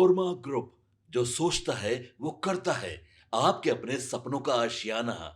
Korma group, जो सोचता है वो करता है। आपके अपने सपनों का आशियाना।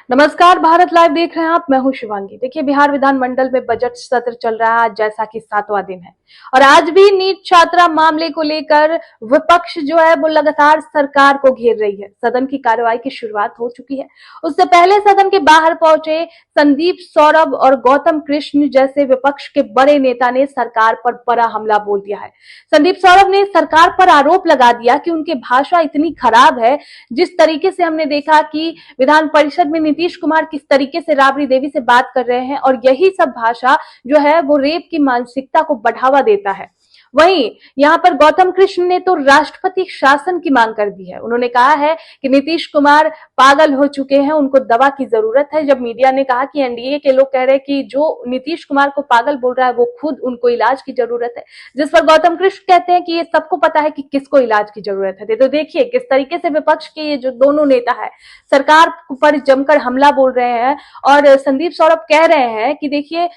नमस्कार, भारत लाइव देख रहे हैं आप। मैं हूं शिवांगी। देखिए, बिहार विधानमंडल में बजट सत्र चल रहा है, जैसा कि 7वां दिन है और आज भी नीट छात्रा मामले को लेकर विपक्ष जो है वो लगातार सरकार को घेर रही है। सदन की कार्रवाई की शुरुआत हो चुकी है। उससे पहले सदन के बाहर पहुंचे संदीप सौरभ और गौतम कृष्ण जैसे विपक्ष के बड़े नेता ने सरकार पर बड़ा हमला बोल दिया है। संदीप सौरभ ने सरकार पर आरोप लगा दिया कि उनकी भाषा इतनी खराब है। जिस तरीके से हमने देखा कि विधान परिषद में नीतीश कुमार किस तरीके से राबड़ी देवी से बात कर रहे हैं और यही सब भाषा जो है वो रेप की मानसिकता को बढ़ावा देता है। वहीं यहां पर गौतम कृष्ण ने तो राष्ट्रपति शासन की मांग कर दी है। उन्होंने कहा है कि नीतीश कुमार पागल हो चुके हैं, उनको दवा की जरूरत है। जब मीडिया ने कहा कि एनडीए के लोग कह रहे हैं कि जो नीतीश कुमार को पागल बोल रहा है वो खुद उनको इलाज की जरूरत है, जिस पर गौतम कृष्ण कहते हैं कि ये सबको पता है कि किसको इलाज की जरूरत है। तो देखिए किस तरीके से विपक्ष के ये जो दोनों नेता है सरकार पर जमकर हमला बोल रहे हैं। और संदीप सौरभ कह रहे हैं कि देखिए,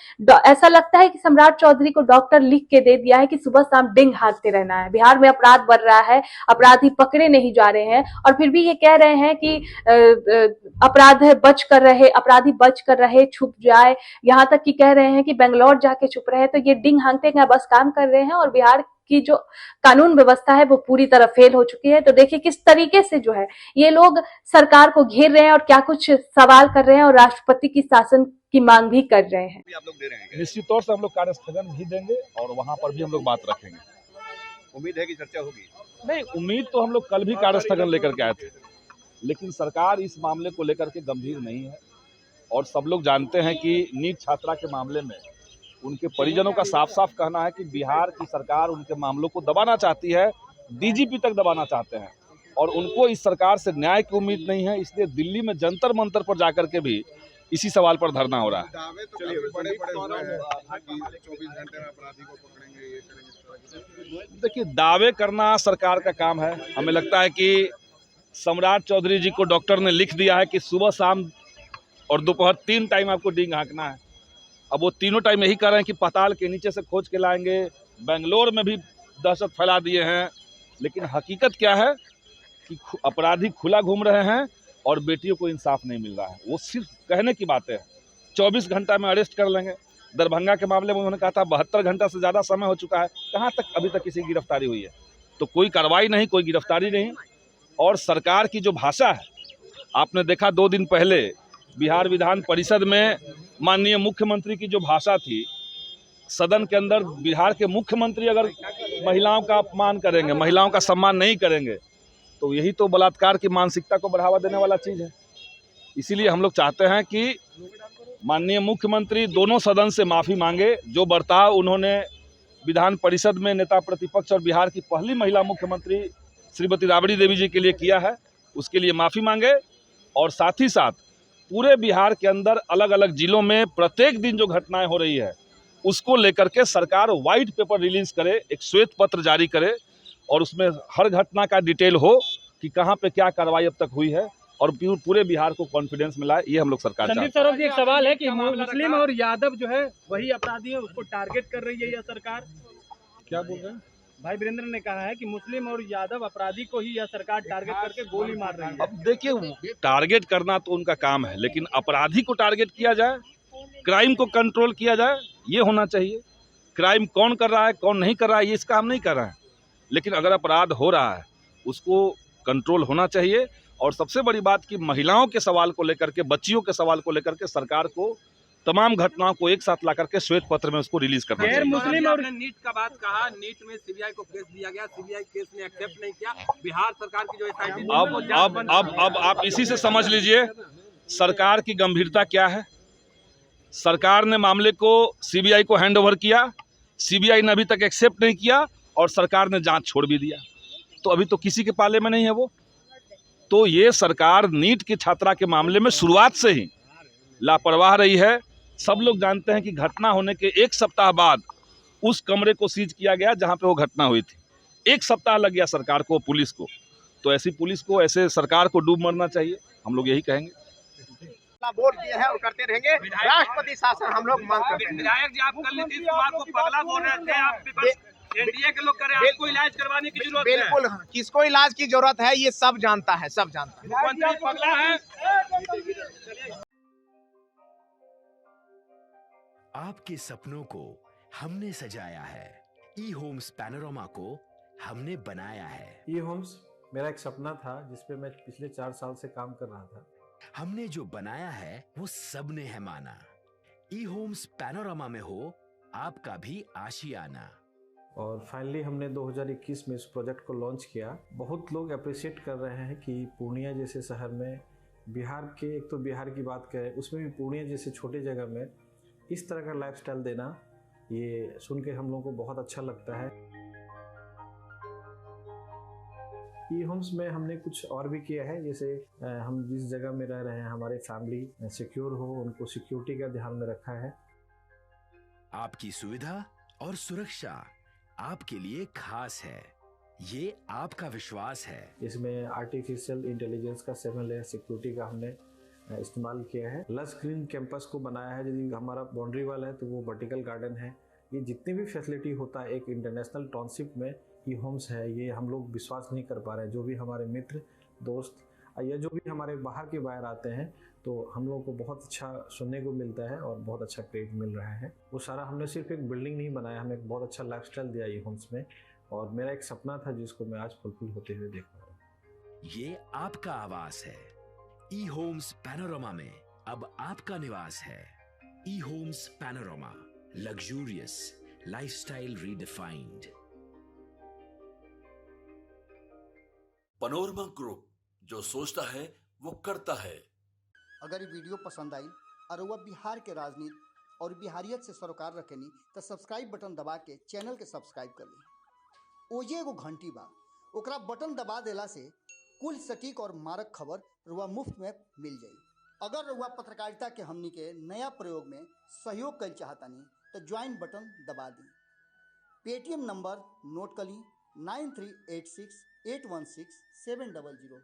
ऐसा लगता है कि सम्राट चौधरी को डॉक्टर लिख के दे दिया है कि सुबह शाम डिंग हाँकते रहना है। बिहार में अपराध बढ़ रहा है, अपराधी पकड़े नहीं जा रहे हैं और फिर भी ये कह रहे हैं कि अपराधी बच कर रहे, छुप जाए। यहां तक कि कह रहे हैं कि बेंगलोर जाके छुप रहे हैं। तो ये डिंग हाँकते का बस काम कर रहे हैं और बिहार की जो कानून व्यवस्था है वो पूरी तरह फेल हो चुकी है। तो देखिए किस तरीके से जो है ये लोग सरकार को घेर रहे हैं और क्या कुछ सवाल कर रहे हैं और राष्ट्रपति की शासन की मांग भी कर रहे हैं। आप लोग दे रहे हैं? निश्चित तौर से हम लोग कार्यस्थगन भी देंगे और वहां पर भी हम लोग बात रखेंगे। उम्मीद है कि चर्चा होगी। नहीं, उम्मीद तो हम लोग कल भी कार्यस्थगन लेकर के आए थे, लेकिन सरकार इस मामले को लेकर के गंभीर नहीं है और सब लोग जानते हैं कि नीट छात्रा के मामले में उनके परिजनों का साफ साफ कहना है कि बिहार की सरकार उनके मामलों को दबाना चाहती है, डीजीपी तक दबाना चाहते हैं और उनको इस सरकार से न्याय की उम्मीद नहीं है। इसलिए दिल्ली में जंतर मंतर पर जाकर के भी इसी सवाल पर धरना हो रहा है। दावे तो बड़े बड़े हो रहे हैं कि 24 घंटे में अपराधी को पकड़ेंगे, ये करेंगे। देखिए, दावे करना सरकार का काम है। हमें लगता है कि सम्राट चौधरी जी को डॉक्टर ने लिख दिया है कि सुबह शाम और दोपहर 3 टाइम आपको डींग हाँकना है। अब वो तीनों टाइम यही कर रहे हैं कि पाताल के नीचे से खोज के लाएंगे। बेंगलोर में भी दहशत फैला दिए हैं, लेकिन हकीकत क्या है कि अपराधी खुला घूम रहे हैं और बेटियों को इंसाफ नहीं मिल रहा है। वो सिर्फ कहने की बातें हैं। 24 घंटा में अरेस्ट कर लेंगे। दरभंगा के मामले में उन्होंने कहा था 72 घंटा से ज़्यादा समय हो चुका है, कहाँ तक अभी तक किसी की गिरफ्तारी हुई है? तो कोई कार्रवाई नहीं, कोई गिरफ्तारी नहीं। और सरकार की जो भाषा है, आपने देखा 2 दिन पहले बिहार विधान परिषद में माननीय मुख्यमंत्री की जो भाषा थी, सदन के अंदर बिहार के मुख्यमंत्री अगर महिलाओं का अपमान करेंगे, महिलाओं का सम्मान नहीं करेंगे, तो यही तो बलात्कार की मानसिकता को बढ़ावा देने वाला चीज़ है। इसीलिए हम लोग चाहते हैं कि माननीय मुख्यमंत्री दोनों सदन से माफ़ी मांगे। जो बर्ताव उन्होंने विधान परिषद में नेता प्रतिपक्ष और बिहार की पहली महिला मुख्यमंत्री श्रीमती राबड़ी देवी जी के लिए किया है, उसके लिए माफ़ी मांगे। और साथ ही साथ पूरे बिहार के अंदर अलग अलग जिलों में प्रत्येक दिन जो घटनाएं हो रही है उसको लेकर के सरकार वाइट पेपर रिलीज करे, एक श्वेत पत्र जारी करे और उसमें हर घटना का डिटेल हो कि कहाँ पे क्या कार्रवाई अब तक हुई है और पूरे बिहार को कॉन्फिडेंस मिला। ये हम लोग सरकार चाहते हैं। संदीप सौरभ जी, एक सवाल है कि मुस्लिम और यादव जो है वही अपराधी है, उसको टारगेट कर रही है यह सरकार। क्या बोल रहे हैं भाई वीरेंद्र ने कहा है कि मुस्लिम और यादव अपराधी को ही यह सरकार टारगेट करके गोली मार रही है। अब देखिए, टारगेट करना तो उनका काम है, लेकिन अपराधी को टारगेट किया जाए, क्राइम को कंट्रोल किया जाए, ये होना चाहिए। क्राइम कौन कर रहा है कौन नहीं कर रहा है ये इसका हम नहीं कर रहे हैं, लेकिन अगर अपराध हो रहा है उसको कंट्रोल होना चाहिए। और सबसे बड़ी बात कि महिलाओं के सवाल को लेकर के, बच्चियों के सवाल को लेकर के सरकार को तमाम घटनाओं को एक साथ ला करके श्वेत पत्र में उसको रिलीज करना चाहिए। मुस्लिम और नीट का बात कहा, नीट में सीबीआई को केस दिया गया, सीबीआई केस ने एक्सेप्ट नहीं किया। बिहार सरकार की जो एसआईटी अब आप इसी से समझ लीजिए सरकार की गंभीरता क्या है। सरकार ने मामले को सीबीआई को हैंड ओवर किया, सीबीआई ने अभी तक एक्सेप्ट नहीं किया और सरकार ने जांच छोड़ भी दिया। तो अभी तो किसी के पाले में नहीं है वो। तो ये सरकार नीट की छात्रा के मामले में शुरुआत से ही लापरवाह रही है। सब लोग जानते हैं कि घटना होने के 1 सप्ताह बाद उस कमरे को सीज किया गया जहां पे वो घटना हुई थी। 1 सप्ताह लग गया सरकार को, पुलिस को। तो ऐसी पुलिस को, ऐसे सरकार को डूब मरना चाहिए, हम लोग यही कहेंगे। वोट दिए हैं और करते रहेंगे। राष्ट्रपति शासन हम लोग मांग करते हैं। विधायक जी, आप कल नीतीश कुमार को पगला बोल रहे थे, आप एनडीए के लोग कह रहे हैं आपको इलाज करवाने की जरूरत है। बिल्कुल हाँ, किसको इलाज की जरूरत है ये सब जानता है, सब जानता है। मुख्यमंत्री पगला है। आपके सपनों को हमने सजाया है, ई होम्स पैनोरमा को हमने बनाया है। ई होम्स मेरा एक सपना था जिसपे मैं पिछले 4 साल से काम कर रहा था। हमने जो बनाया है वो सबने है माना। ई होम्स पैनोरमा में हो आपका भी आशियाना। और फाइनली हमने 2021 में इस प्रोजेक्ट को लॉन्च किया। बहुत लोग अप्रिशिएट कर रहे हैं कि पूर्णिया जैसे शहर में बिहार के, एक तो बिहार की बात करें उसमें भी पूर्णिया जैसे छोटे जगह में इस तरह का लाइफस्टाइल देना, ये सुन के हम लोगों को बहुत अच्छा लगता है। ई होम्स में हमने कुछ और भी किया है, जैसे हम जिस जगह में रह रहे हैं हमारे फैमिली सिक्योर हो, उनको सिक्योरिटी का ध्यान में रखा है। आपकी सुविधा और सुरक्षा आपके लिए खास है, ये आपका विश्वास है। इसमें आर्टिफिशियल इंटेलिजेंस का 7 लेयर सिक्योरिटी का हमने इस्तेमाल किया है। लस ग्रीन कैंपस को बनाया है। यदि हमारा बाउंड्री वाल है तो वो वर्टिकल गार्डन है। ये जितनी भी फैसिलिटी होता है एक इंटरनेशनल टाउनशिप में ई होम्स है, ये हम लोग विश्वास नहीं कर पा रहे हैं। जो भी हमारे मित्र दोस्त या जो भी हमारे बाहर के बाहर आते हैं तो हम लोगों को बहुत अच्छा सुनने को मिलता है और बहुत अच्छा क्रेडिट मिल रहा है। वो सारा हमने सिर्फ एक बिल्डिंग नहीं बनाया, हमें एक बहुत अच्छा लाइफस्टाइल दिया ई होम्स में, और मेरा एक सपना था जिसको मैं आज फुलफिल होते हुए देख रहा हूँ। ये आपका आवास है। ई होम्स पैनोरमा में अब आपका निवास है। E Homes Panorama, luxurious lifestyle redefined. Panorama group, जो सोचता है वो करता है। अगर ये वीडियो पसंद आई और वह बिहार के राजनीति और बिहारियत से सरोकार रखेनी तो सब्सक्राइब बटन दबा के चैनल के सब्सक्राइब कर ली। ओजे एगो घंटी बा, ओकरा बटन दबा देला से कुल सटीक और मारक खबर रुआ मुफ्त में मिल जाई। अगर रुआ पत्रकारिता के हमनी के नया प्रयोग में सहयोग कर चाहतानी तो ज्वाइन बटन दबा दी। पेटीएम नंबर नोट कर ली 9386816700।